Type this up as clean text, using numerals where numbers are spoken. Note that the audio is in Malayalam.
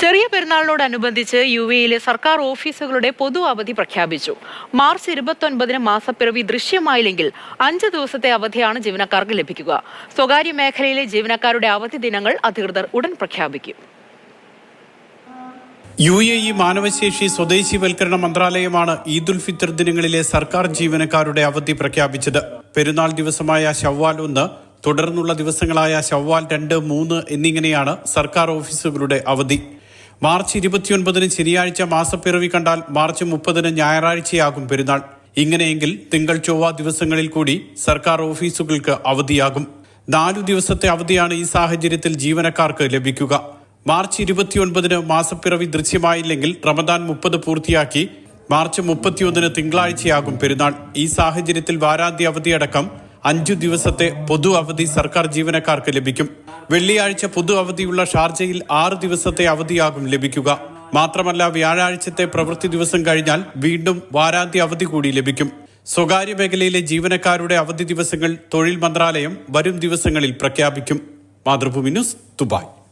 ചെറിയ പെരുന്നാളിനോടനുബന്ധിച്ച് യുഎഇയിലെ സർക്കാർ ഓഫീസുകളുടെ പൊതു അവധി പ്രഖ്യാപിച്ചു. മാർച്ച് 29-ന് മാസപ്പിറവി ദൃശ്യമായില്ലെങ്കിൽ 5 ദിവസത്തെ അവധിയാണ് ജീവനക്കാർക്ക് ലഭിക്കുക. സ്വകാര്യ മേഖലയിലെ ജീവനക്കാരുടെ അവധി ദിനങ്ങൾ അധികൃതർ ഉടൻ പ്രഖ്യാപിക്കും. യുഎഇ മാനവശേഷി സ്വദേശിവൽക്കരണ മന്ത്രാലയമാണ് ഈദുൽ ഫിത്തർ ദിനങ്ങളിലെ സർക്കാർ ജീവനക്കാരുടെ അവധി പ്രഖ്യാപിച്ചത്. പെരുന്നാൾ ദിവസമായ ശവ്വാൽ 1, തുടർന്നുള്ള ദിവസങ്ങളായ ശവ്വാൽ 2, 3 എന്നിങ്ങനെയാണ് സർക്കാർ ഓഫീസുകളുടെ അവധി. മാർച്ച് 29-ന് ശനിയാഴ്ച മാസപ്പിറവി കണ്ടാൽ മാർച്ച് 30-ന് ഞായറാഴ്ചയാകും പെരുന്നാൾ. ഇങ്ങനെയെങ്കിൽ തിങ്കൾ ചൊവ്വ ദിവസങ്ങളിൽ കൂടി സർക്കാർ ഓഫീസുകൾക്ക് അവധിയാകും. 4 ദിവസത്തെ അവധിയാണ് ഈ സാഹചര്യത്തിൽ ജീവനക്കാർക്ക് ലഭിക്കുക. മാർച്ച് 29-ന് മാസപ്പിറവി ദൃശ്യമായില്ലെങ്കിൽ റമദാൻ 30 പൂർത്തിയാക്കി മാർച്ച് 31-ന് തിങ്കളാഴ്ചയാകും പെരുന്നാൾ. ഈ സാഹചര്യത്തിൽ വാരാന്ത്യ അവധിയടക്കം 5 ദിവസത്തെ പൊതു അവധി സർക്കാർ ജീവനക്കാർക്ക് ലഭിക്കും. വെള്ളിയാഴ്ച പൊതു അവധിയുള്ള ഷാർജയിൽ 6 ദിവസത്തെ അവധിയാകും ലഭിക്കുക. മാത്രമല്ല, വ്യാഴാഴ്ചത്തെ പ്രവൃത്തി ദിവസം കഴിഞ്ഞാൽ വീണ്ടും വാരാന്ത്യ അവധി കൂടി ലഭിക്കും. സ്വകാര്യ മേഖലയിലെ ജീവനക്കാരുടെ അവധി ദിവസങ്ങൾ തൊഴിൽ മന്ത്രാലയം വരും ദിവസങ്ങളിൽ പ്രഖ്യാപിക്കും. Mathrubhumi news, Dubai.